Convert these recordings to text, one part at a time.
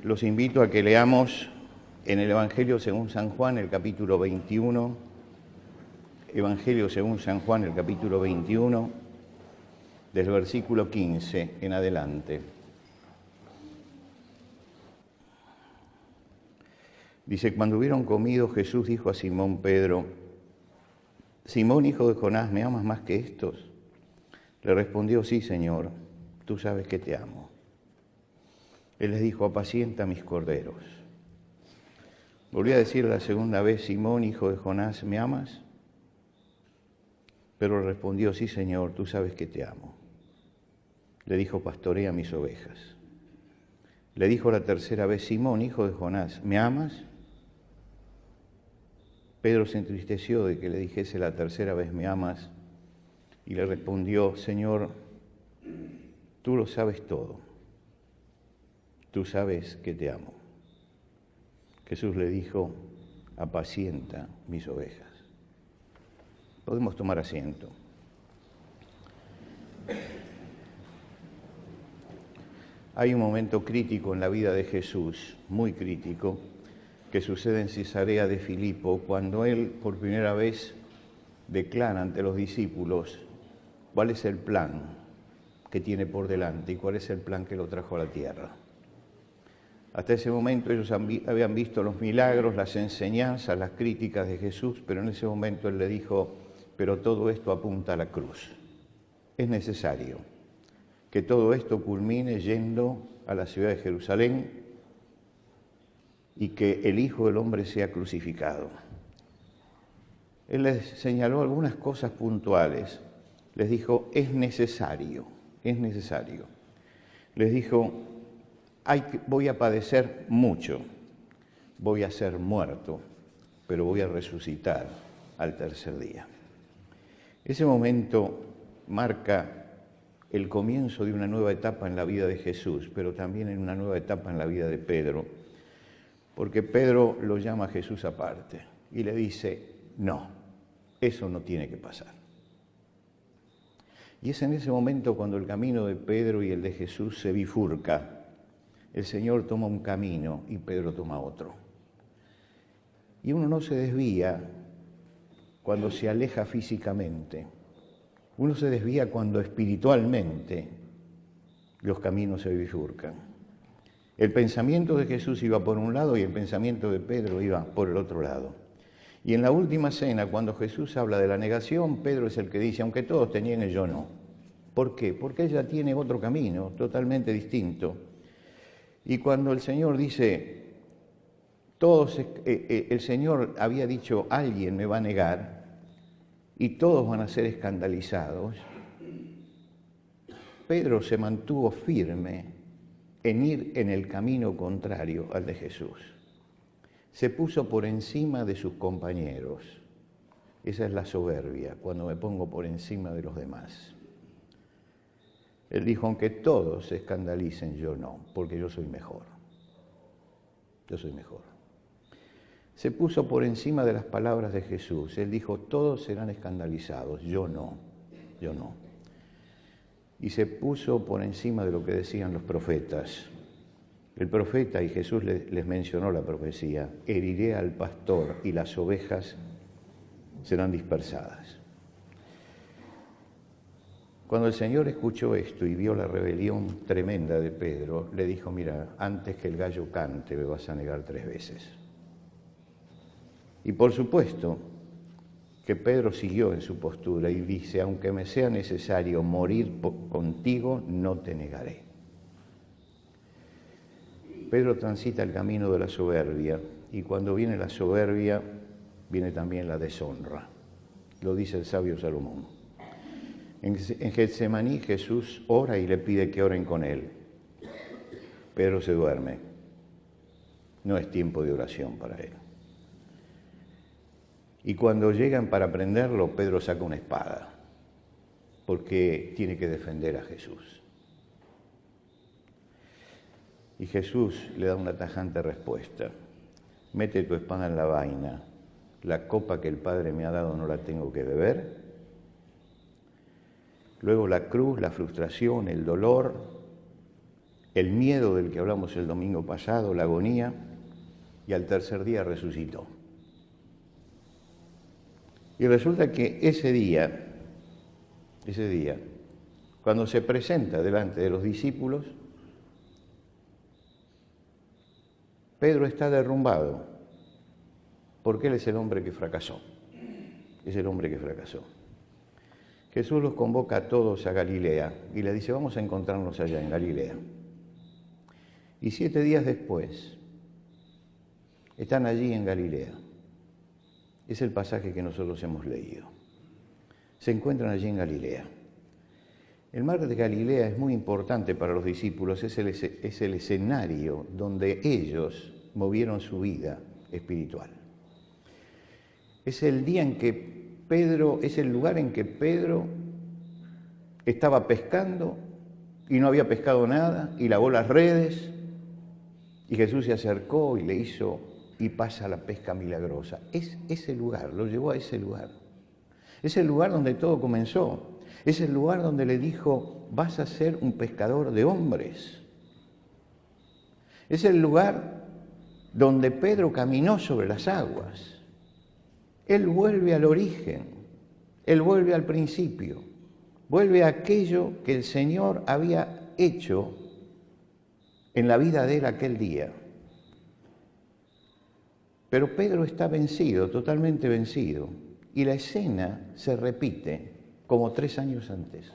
Los invito a que leamos en el Evangelio según San Juan, el capítulo 21. Evangelio según San Juan, el capítulo 21, del versículo 15 en adelante. Dice: cuando hubieron comido, Jesús dijo a Simón Pedro: Simón, hijo de Jonás, ¿me amas más que estos? Le respondió: sí, Señor, tú sabes que te amo. Él les dijo: apacienta mis corderos. Volví a decir la segunda vez: Simón, hijo de Jonás, ¿me amas? Pero respondió: sí, Señor, tú sabes que te amo. Le dijo: pastorea mis ovejas. Le dijo la tercera vez: Simón, hijo de Jonás, ¿me amas? Pedro se entristeció de que le dijese la tercera vez: ¿me amas? Y le respondió: Señor, tú lo sabes todo. Tú sabes que te amo. Jesús le dijo: apacienta mis ovejas. Podemos tomar asiento. Hay un momento crítico en la vida de Jesús, muy crítico, que sucede en Cesarea de Filipo, cuando él por primera vez declara ante los discípulos cuál es el plan que tiene por delante y cuál es el plan que lo trajo a la tierra. Hasta ese momento ellos habían visto los milagros, las enseñanzas, las críticas de Jesús, pero en ese momento él le dijo: pero todo esto apunta a la cruz. Es necesario que todo esto culmine yendo a la ciudad de Jerusalén y que el Hijo del Hombre sea crucificado. Él les señaló algunas cosas puntuales. Les dijo: es necesario, es necesario. Les dijo: voy a padecer mucho, voy a ser muerto, pero voy a resucitar al tercer día. Ese momento marca el comienzo de una nueva etapa en la vida de Jesús, pero también en una nueva etapa en la vida de Pedro, porque Pedro lo llama a Jesús aparte y le dice: no, eso no tiene que pasar. Y es en ese momento cuando el camino de Pedro y el de Jesús se bifurca. El Señor toma un camino y Pedro toma otro. Y uno no se desvía cuando se aleja físicamente. Uno se desvía cuando espiritualmente los caminos se bifurcan. El pensamiento de Jesús iba por un lado y el pensamiento de Pedro iba por el otro lado. Y en la última cena, cuando Jesús habla de la negación, Pedro es el que dice: aunque todos te nieguen, yo no. ¿Por qué? Porque ella tiene otro camino totalmente distinto. Y cuando el Señor dice, el Señor había dicho: alguien me va a negar y todos van a ser escandalizados, Pedro se mantuvo firme en ir en el camino contrario al de Jesús. Se puso por encima de sus compañeros. Esa es la soberbia, cuando me pongo por encima de los demás. Él dijo: aunque todos se escandalicen, yo no, porque yo soy mejor. Yo soy mejor. Se puso por encima de las palabras de Jesús. Él dijo: todos serán escandalizados, yo no, yo no. Y se puso por encima de lo que decían los profetas. El profeta, y Jesús les mencionó la profecía: heriré al pastor y las ovejas serán dispersadas. Cuando el Señor escuchó esto y vio la rebelión tremenda de Pedro, le dijo: mira, antes que el gallo cante me vas a negar 3 veces. Y por supuesto que Pedro siguió en su postura y dice: aunque me sea necesario morir contigo, no te negaré. Pedro transita el camino de la soberbia, y cuando viene la soberbia, viene también la deshonra. Lo dice el sabio Salomón. En Getsemaní Jesús ora y le pide que oren con él. Pedro se duerme. No es tiempo de oración para él. Y cuando llegan para prenderlo, Pedro saca una espada, porque tiene que defender a Jesús. Y Jesús le da una tajante respuesta: mete tu espada en la vaina, la copa que el Padre me ha dado no la tengo que beber. Luego la cruz, la frustración, el dolor, el miedo del que hablamos el domingo pasado, la agonía, y al tercer día resucitó. Y resulta que ese día, cuando se presenta delante de los discípulos, Pedro está derrumbado, porque él es el hombre que fracasó. Es el hombre que fracasó. Jesús los convoca a todos a Galilea y le dice, vamos a encontrarnos allá en Galilea. Y 7 días después, están allí en Galilea. Es el pasaje que nosotros hemos leído. Se encuentran allí en Galilea. El mar de Galilea es muy importante para los discípulos, es el escenario donde ellos movieron su vida espiritual. Es el día en que es el lugar en que Pedro estaba pescando y no había pescado nada y lavó las redes y Jesús se acercó y le hizo y pasa la pesca milagrosa. Es ese lugar, lo llevó a ese lugar. Es el lugar donde todo comenzó. Es el lugar donde le dijo, vas a ser un pescador de hombres. Es el lugar donde Pedro caminó sobre las aguas. Él vuelve al origen, él vuelve al principio, vuelve a aquello que el Señor había hecho en la vida de él aquel día. Pero Pedro está vencido, totalmente vencido, y la escena se repite como 3 años antes.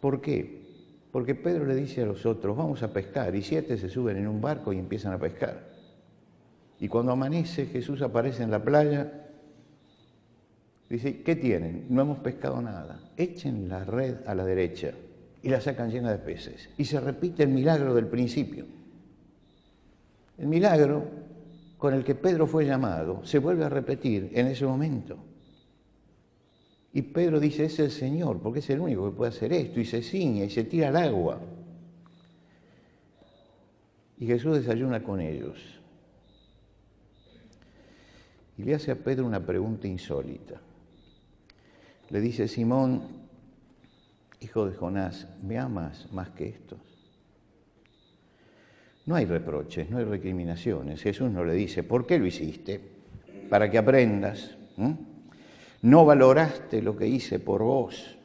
¿Por qué? Porque Pedro le dice a los otros, vamos a pescar, y 7 se suben en un barco y empiezan a pescar. Y cuando amanece, Jesús aparece en la playa, dice, ¿qué tienen? No hemos pescado nada. Echen la red a la derecha y la sacan llena de peces. Y se repite el milagro del principio. El milagro con el que Pedro fue llamado se vuelve a repetir en ese momento. Y Pedro dice, es el Señor, porque es el único que puede hacer esto, y se ciñe y se tira al agua. Y Jesús desayuna con ellos. Y le hace a Pedro una pregunta insólita. Le dice, Simón, hijo de Jonás, ¿me amas más que estos? No hay reproches, no hay recriminaciones. Jesús no le dice, ¿por qué lo hiciste? Para que aprendas. No valoraste lo que hice por vos.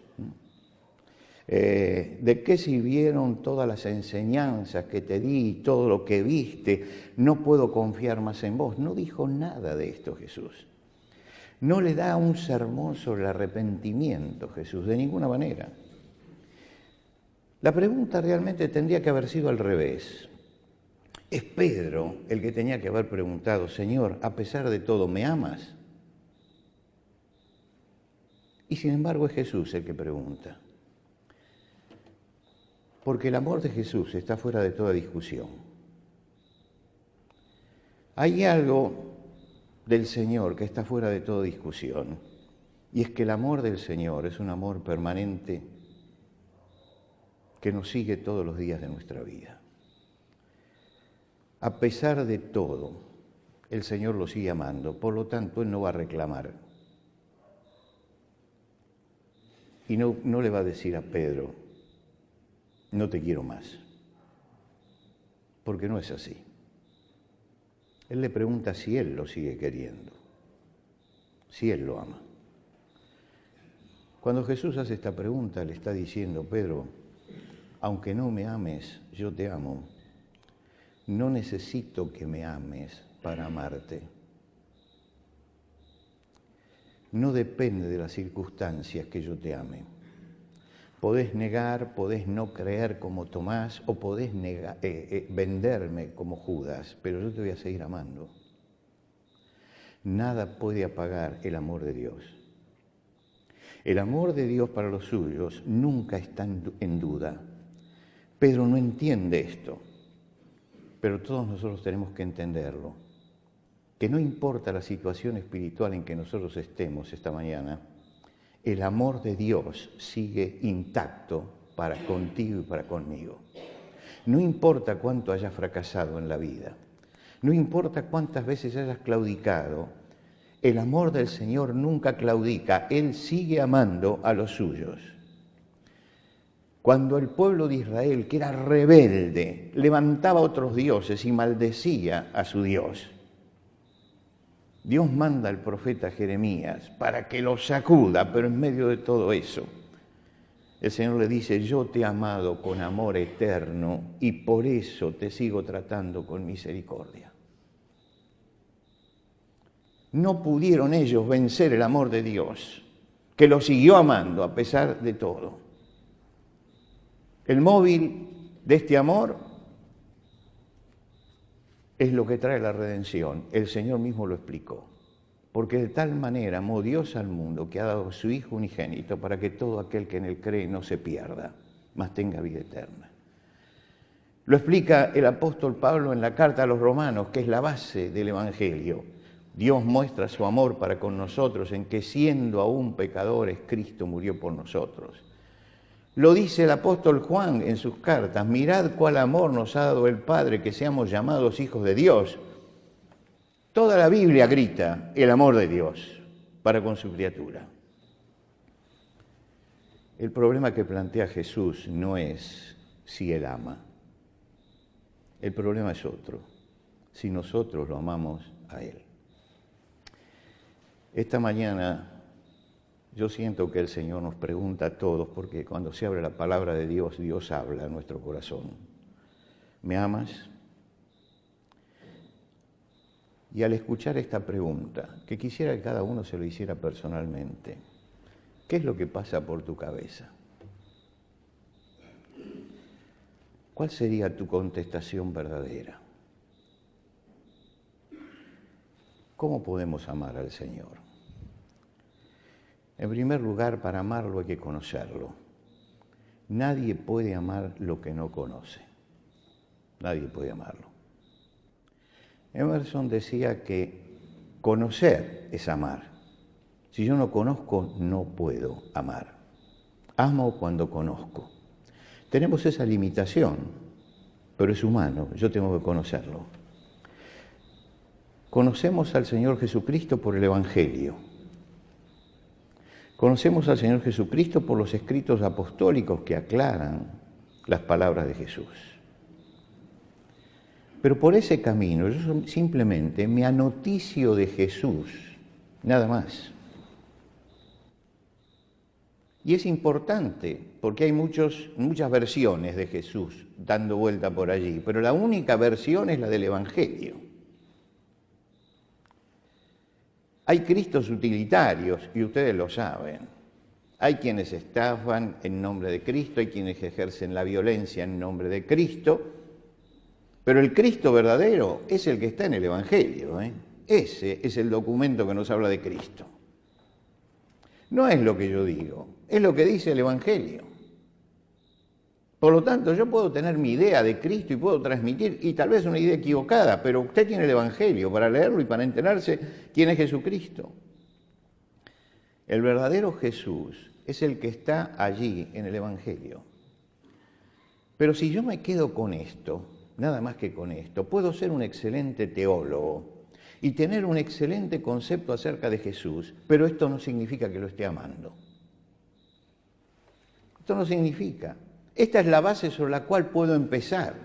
¿De qué sirvieron todas las enseñanzas que te di, todo lo que viste? No puedo confiar más en vos. No dijo nada de esto Jesús. No le da un sermón sobre el arrepentimiento Jesús, de ninguna manera. La pregunta realmente tendría que haber sido al revés. Es Pedro el que tenía que haber preguntado, Señor, a pesar de todo, ¿me amas? Y sin embargo es Jesús el que pregunta. Porque el amor de Jesús está fuera de toda discusión. Hay algo del Señor que está fuera de toda discusión, y es que el amor del Señor es un amor permanente que nos sigue todos los días de nuestra vida. A pesar de todo, el Señor lo sigue amando, por lo tanto, Él no va a reclamar. Y no le va a decir a Pedro, no te quiero más, porque no es así. Él le pregunta si Él lo sigue queriendo, si Él lo ama. Cuando Jesús hace esta pregunta, le está diciendo, Pedro, aunque no me ames, yo te amo. No necesito que me ames para amarte. No depende de las circunstancias que yo te ame. Podés negar, podés no creer como Tomás o podés venderme como Judas, pero yo te voy a seguir amando. Nada puede apagar el amor de Dios. El amor de Dios para los suyos nunca está en duda. Pedro no entiende esto, pero todos nosotros tenemos que entenderlo. Que no importa la situación espiritual en que nosotros estemos esta mañana, el amor de Dios sigue intacto para contigo y para conmigo. No importa cuánto hayas fracasado en la vida, no importa cuántas veces hayas claudicado, el amor del Señor nunca claudica, Él sigue amando a los suyos. Cuando el pueblo de Israel, que era rebelde, levantaba otros dioses y maldecía a su Dios, Dios manda al profeta Jeremías para que lo sacuda, pero en medio de todo eso, el Señor le dice: yo te he amado con amor eterno y por eso te sigo tratando con misericordia. No pudieron ellos vencer el amor de Dios, que los siguió amando a pesar de todo. El móvil de este amor es lo que trae la redención. El Señor mismo lo explicó. Porque de tal manera amó Dios al mundo que ha dado a su Hijo unigénito para que todo aquel que en él cree no se pierda, mas tenga vida eterna. Lo explica el apóstol Pablo en la carta a los Romanos, que es la base del Evangelio. Dios muestra su amor para con nosotros en que, siendo aún pecadores, Cristo murió por nosotros. Lo dice el apóstol Juan en sus cartas: mirad cuál amor nos ha dado el Padre, que seamos llamados hijos de Dios. Toda la Biblia grita el amor de Dios para con su criatura. El problema que plantea Jesús no es si Él ama. El problema es otro: si nosotros lo amamos a Él. Esta mañana yo siento que el Señor nos pregunta a todos, porque cuando se abre la palabra de Dios, Dios habla a nuestro corazón. ¿Me amas? Y al escuchar esta pregunta, que quisiera que cada uno se lo hiciera personalmente, ¿qué es lo que pasa por tu cabeza? ¿Cuál sería tu contestación verdadera? ¿Cómo podemos amar al Señor? En primer lugar, para amarlo hay que conocerlo. Nadie puede amar lo que no conoce. Nadie puede amarlo. Emerson decía que conocer es amar. Si yo no conozco, no puedo amar. Amo cuando conozco. Tenemos esa limitación, pero es humano, yo tengo que conocerlo. Conocemos al Señor Jesucristo por el Evangelio. Conocemos al Señor Jesucristo por los escritos apostólicos que aclaran las palabras de Jesús. Pero por ese camino yo simplemente me anoticio de Jesús, nada más. Y es importante porque hay muchas versiones de Jesús dando vuelta por allí, pero la única versión es la del Evangelio. Hay cristos utilitarios, y ustedes lo saben. Hay quienes estafan en nombre de Cristo, hay quienes ejercen la violencia en nombre de Cristo, pero el Cristo verdadero es el que está en el Evangelio. Ese es el documento que nos habla de Cristo. No es lo que yo digo, es lo que dice el Evangelio. Por lo tanto, yo puedo tener mi idea de Cristo y puedo transmitir, y tal vez una idea equivocada, pero usted tiene el Evangelio para leerlo y para enterarse quién es Jesucristo. El verdadero Jesús es el que está allí en el Evangelio. Pero si yo me quedo con esto, nada más que con esto, puedo ser un excelente teólogo y tener un excelente concepto acerca de Jesús, pero esto no significa que lo esté amando. Esto no significa. Esta es la base sobre la cual puedo empezar.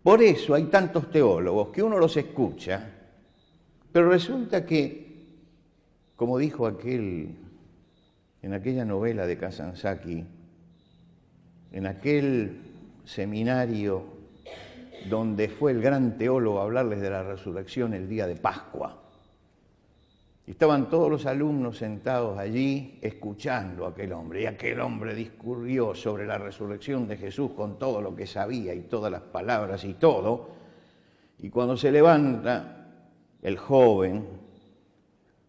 Por eso hay tantos teólogos que uno los escucha, pero resulta que, como dijo en aquella novela de Kazantzakis, en aquel seminario donde fue el gran teólogo a hablarles de la resurrección el día de Pascua, estaban todos los alumnos sentados allí escuchando a aquel hombre, y aquel hombre discurrió sobre la resurrección de Jesús con todo lo que sabía y todas las palabras y todo, y cuando se levanta el joven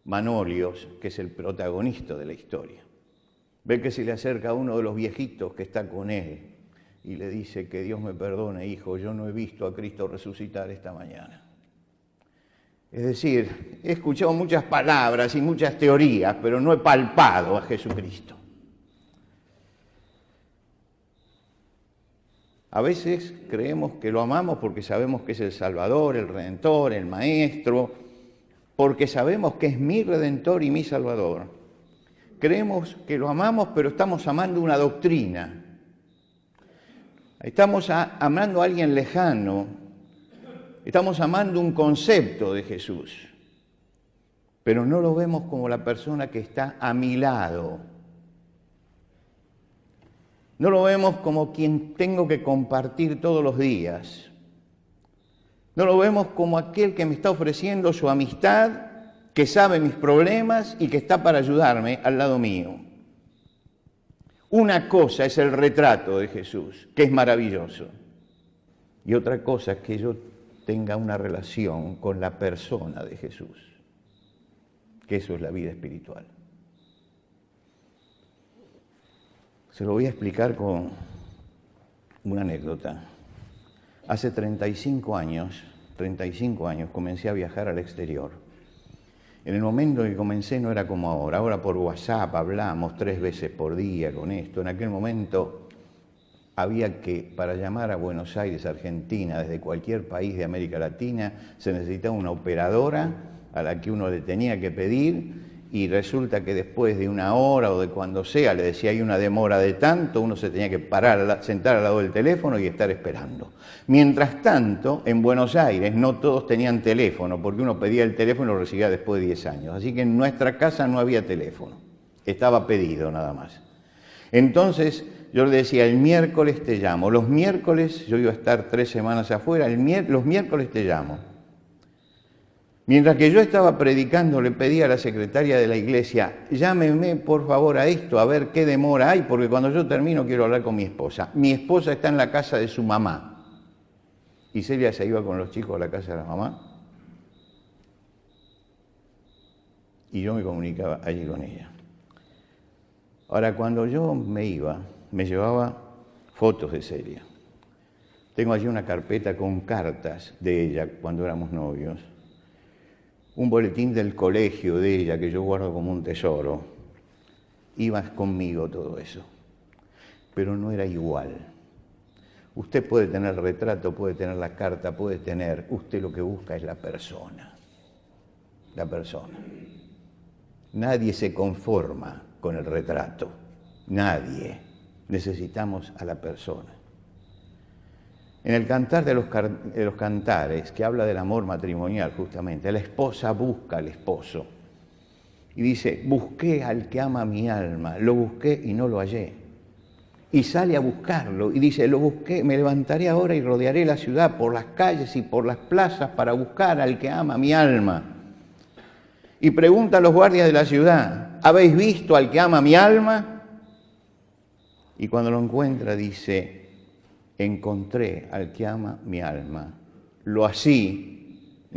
Manolios, que es el protagonista de la historia, ve que se le acerca a uno de los viejitos que está con él y le dice: que Dios me perdone, hijo, yo no he visto a Cristo resucitar esta mañana. Es decir, he escuchado muchas palabras y muchas teorías, pero no he palpado a Jesucristo. A veces creemos que lo amamos porque sabemos que es el Salvador, el Redentor, el Maestro, porque sabemos que es mi Redentor y mi Salvador. creemos que lo amamos, pero estamos amando una doctrina. Estamos amando a alguien lejano. Estamos amando un concepto de Jesús. Pero no lo vemos como la persona que está a mi lado. No lo vemos como quien tengo que compartir todos los días. No lo vemos como aquel que me está ofreciendo su amistad, que sabe mis problemas y que está para ayudarme al lado mío. Una cosa es el retrato de Jesús, que es maravilloso. Y otra cosa es que yo tenga una relación con la persona de Jesús, que eso es la vida espiritual. Se lo voy a explicar con una anécdota. Hace 35 años comencé a viajar al exterior. En el momento en que comencé no era como ahora. Ahora por WhatsApp hablamos 3 veces por día con esto. En aquel momento había que, para llamar a Buenos Aires, Argentina, desde cualquier país de América Latina, se necesitaba una operadora a la que uno le tenía que pedir, y resulta que después de 1 hora o de cuando sea, le decía hay una demora de tanto, uno se tenía que parar, sentar al lado del teléfono y estar esperando. Mientras tanto, en Buenos Aires no todos tenían teléfono, porque uno pedía el teléfono y lo recibía después de 10 años. Así que en nuestra casa no había teléfono, estaba pedido nada más. Entonces yo le decía, el miércoles te llamo. Los miércoles, yo iba a estar 3 semanas afuera, los miércoles te llamo. Mientras que yo estaba predicando, le pedí a la secretaria de la iglesia, llámeme por favor a esto, a ver qué demora hay, porque cuando yo termino quiero hablar con mi esposa. Mi esposa está en la casa de su mamá. Y Celia se iba con los chicos a la casa de la mamá. Y yo me comunicaba allí con ella. Ahora, cuando yo me iba, me llevaba fotos de Celia. Tengo allí una carpeta con cartas de ella cuando éramos novios. Un boletín del colegio de ella que yo guardo como un tesoro. Iba conmigo todo eso. Pero no era igual. Usted puede tener el retrato, puede tener la carta, puede tener... Usted lo que busca es la persona. La persona. Nadie se conforma con el retrato. Nadie. Necesitamos a la persona. En el Cantar de los Cantares, que habla del amor matrimonial justamente, la esposa busca al esposo. Y dice, busqué al que ama mi alma, lo busqué y no lo hallé. Y sale a buscarlo y dice, lo busqué, me levantaré ahora y rodearé la ciudad por las calles y por las plazas para buscar al que ama mi alma. Y pregunta a los guardias de la ciudad, ¿habéis visto al que ama mi alma? Y cuando lo encuentra dice, encontré al que ama mi alma, lo así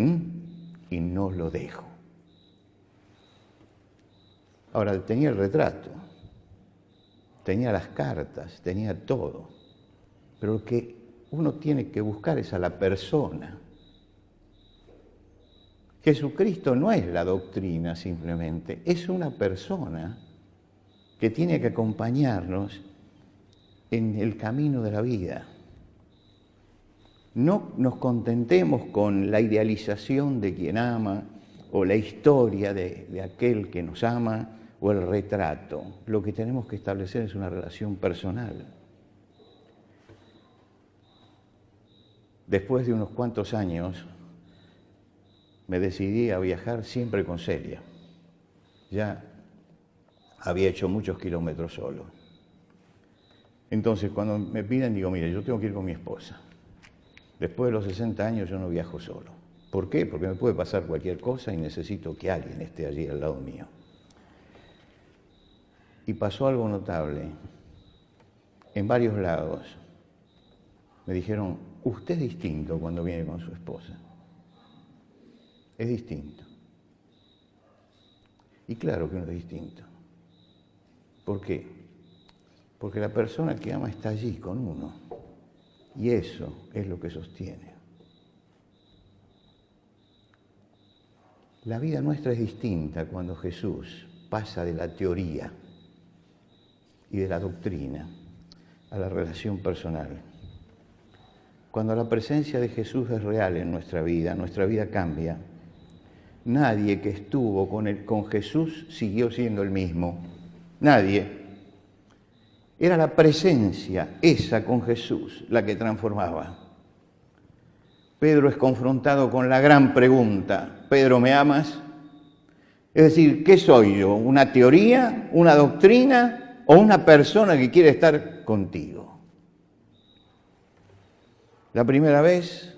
y no lo dejo. Ahora, tenía el retrato, tenía las cartas, tenía todo, pero lo que uno tiene que buscar es a la persona. Jesucristo no es la doctrina simplemente, es una persona que tiene que acompañarnos en el camino de la vida. No nos contentemos con la idealización de quien ama o la historia de aquel que nos ama o el retrato. Lo que tenemos que establecer es una relación personal. Después de unos cuantos años me decidí a viajar siempre con Celia. Ya había hecho muchos kilómetros solo. Entonces, cuando me piden, digo, mire, yo tengo que ir con mi esposa. Después de los 60 años yo no viajo solo. ¿Por qué? Porque me puede pasar cualquier cosa y necesito que alguien esté allí al lado mío. Y pasó algo notable. En varios lados me dijeron, usted es distinto cuando viene con su esposa. Es distinto. Y claro que uno es distinto. ¿Por qué? Porque la persona que ama está allí con uno. Y eso es lo que sostiene. La vida nuestra es distinta cuando Jesús pasa de la teoría y de la doctrina a la relación personal. Cuando la presencia de Jesús es real en nuestra vida cambia. Nadie que estuvo con Jesús siguió siendo el mismo. nadie. Era la presencia esa con Jesús la que transformaba. Pedro es confrontado con la gran pregunta: ¿Pedro, me amas? Es decir, ¿qué soy yo? ¿Una teoría, una doctrina o una persona que quiere estar contigo? La primera vez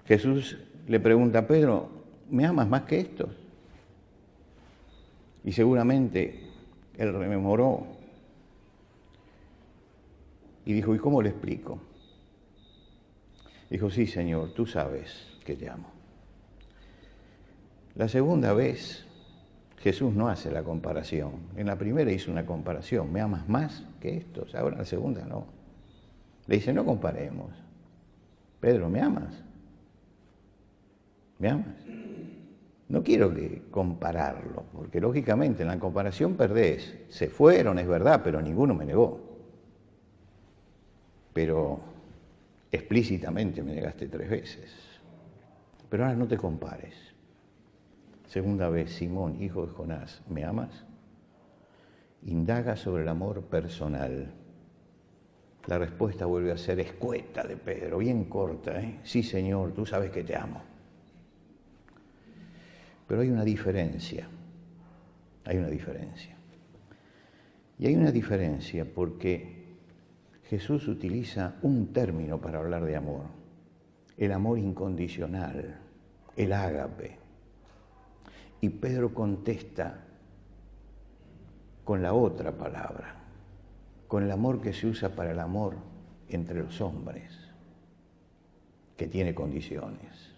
Jesús le pregunta a Pedro: ¿me amas más que estos? Y seguramente él rememoró y dijo: ¿y cómo le explico? Dijo: sí, Señor, tú sabes que te amo. La segunda vez Jesús no hace la comparación. En la primera hizo una comparación: ¿me amas más que estos? Ahora en la segunda no. Le dice: no comparemos. Pedro, ¿me amas? ¿Me amas? No quiero compararlo, porque lógicamente en la comparación perdés. Se fueron, es verdad, pero ninguno me negó. Pero explícitamente me negaste 3 veces. Pero ahora no te compares. Segunda vez: Simón, hijo de Jonás, ¿me amas? Indaga sobre el amor personal. La respuesta vuelve a ser escueta de Pedro, bien corta, ¿eh? Sí, Señor, tú sabes que te amo. Pero hay una diferencia. Hay una diferencia. Y hay una diferencia porque Jesús utiliza un término para hablar de amor: el amor incondicional, el ágape. Y Pedro contesta con la otra palabra, con el amor que se usa para el amor entre los hombres, que tiene condiciones.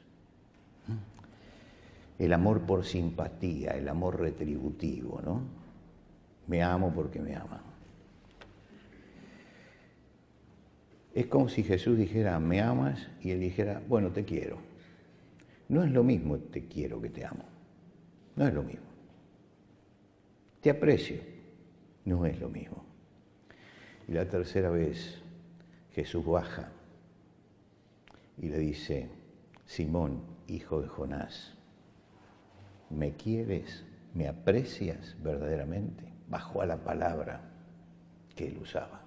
El amor por simpatía, el amor retributivo, ¿no? Me amo porque me aman. Es como si Jesús dijera: ¿me amas? Y él dijera: bueno, te quiero. No es lo mismo te quiero que te amo. No es lo mismo. Te aprecio. No es lo mismo. Y la tercera vez Jesús baja y le dice: Simón, hijo de Jonás, ¿me quieres? ¿Me aprecias verdaderamente? Bajó a la palabra que él usaba.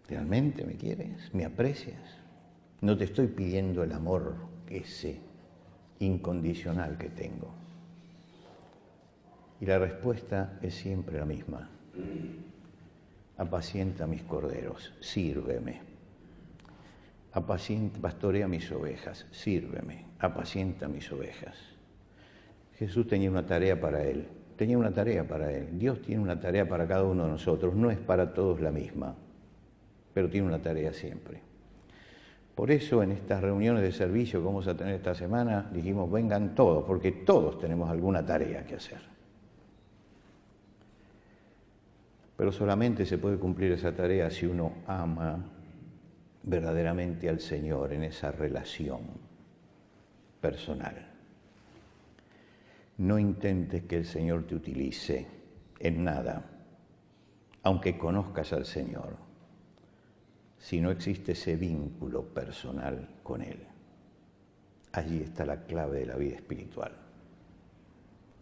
¿Realmente me quieres? ¿Me aprecias? No te estoy pidiendo el amor ese incondicional que tengo. Y la respuesta es siempre la misma: apacienta mis corderos, sírveme. Pastorea mis ovejas, sírveme, apacienta mis ovejas. Jesús tenía una tarea para él, Dios tiene una tarea para cada uno de nosotros, no es para todos la misma, pero tiene una tarea siempre. Por eso en estas reuniones de servicio que vamos a tener esta semana, dijimos: vengan todos, porque todos tenemos alguna tarea que hacer. Pero solamente se puede cumplir esa tarea si uno ama verdaderamente al Señor en esa relación personal. No intentes que el Señor te utilice en nada, aunque conozcas al Señor, si no existe ese vínculo personal con Él. Allí está la clave de la vida espiritual.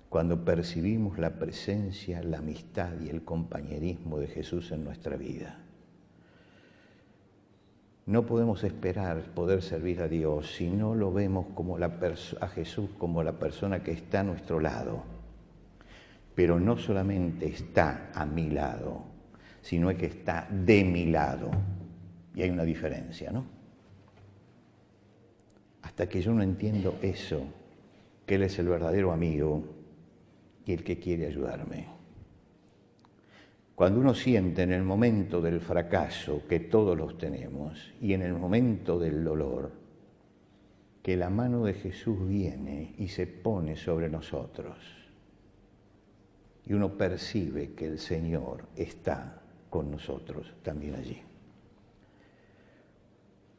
Cuando percibimos la presencia, la amistad y el compañerismo de Jesús en nuestra vida. No podemos esperar poder servir a Dios si no lo vemos como a Jesús como la persona que está a nuestro lado. Pero no solamente está a mi lado, sino que está de mi lado. Y hay una diferencia, ¿no? Hasta que yo no entiendo eso, que Él es el verdadero amigo y el que quiere ayudarme. Cuando uno siente en el momento del fracaso, que todos los tenemos, y en el momento del dolor, que la mano de Jesús viene y se pone sobre nosotros, y uno percibe que el Señor está con nosotros también allí.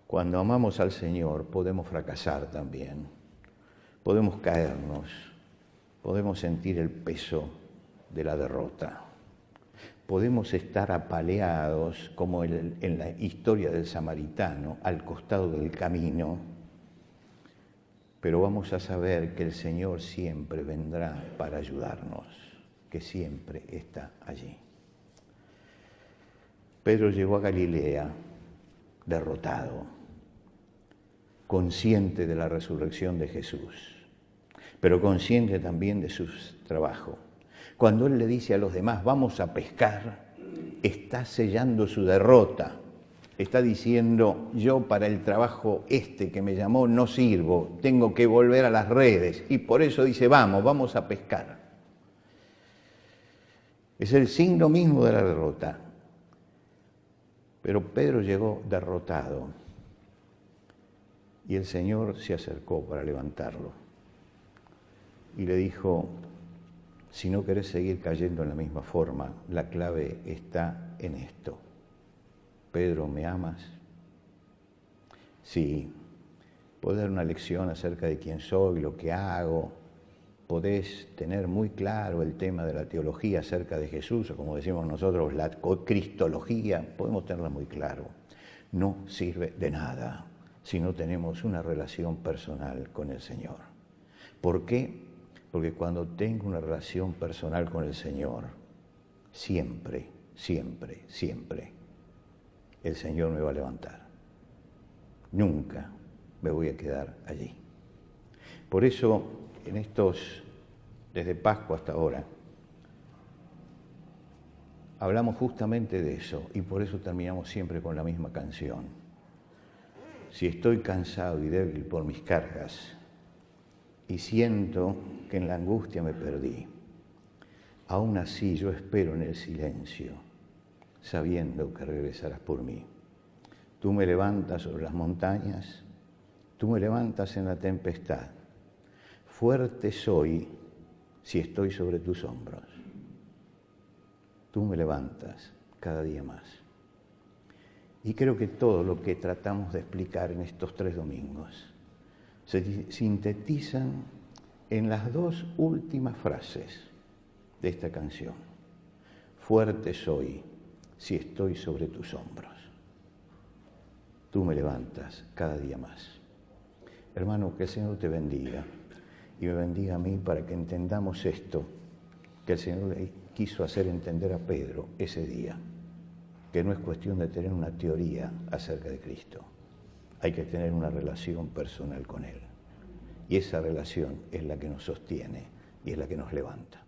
Cuando amamos al Señor podemos fracasar también, podemos caernos, podemos sentir el peso de la derrota. Podemos estar apaleados, como en la historia del samaritano, al costado del camino, pero vamos a saber que el Señor siempre vendrá para ayudarnos. que siempre está allí. Pedro llegó a Galilea derrotado, consciente de la resurrección de Jesús, pero consciente también de su trabajo. Cuando él le dice a los demás, vamos a pescar, está sellando su derrota. Está diciendo, yo para el trabajo que me llamó no sirvo, tengo que volver a las redes. Y por eso dice, vamos a pescar. Es el signo mismo de la derrota. Pero Pedro llegó derrotado y el Señor se acercó para levantarlo. Y le dijo, si no querés seguir cayendo en la misma forma, la clave está en esto. Pedro, ¿me amas? Sí. Podés dar una lección acerca de quién soy, lo que hago. Podés tener muy claro el tema de la teología acerca de Jesús, o como decimos nosotros, la cristología. Podemos tenerla muy claro. No sirve de nada si no tenemos una relación personal con el Señor. ¿Por qué? Porque cuando tengo una relación personal con el Señor, siempre, el Señor me va a levantar. Nunca me voy a quedar allí. Por eso, desde Pascua hasta ahora, hablamos justamente de eso y por eso terminamos siempre con la misma canción. Si estoy cansado y débil por mis cargas y siento que en la angustia me perdí, aún así yo espero en el silencio, sabiendo que regresarás por mí. Tú me levantas sobre las montañas, tú me levantas en la tempestad. Fuerte soy si estoy sobre tus hombros. Tú me levantas cada día más. Y creo que todo lo que tratamos de explicar en estos 3 domingos se sintetizan en las 2 últimas frases de esta canción. Fuerte soy si estoy sobre tus hombros. Tú me levantas cada día más. Hermano, que el Señor te bendiga y me bendiga a mí para que entendamos esto que el Señor le quiso hacer entender a Pedro ese día, que no es cuestión de tener una teoría acerca de Cristo, hay que tener una relación personal con Él. Y esa relación es la que nos sostiene y es la que nos levanta.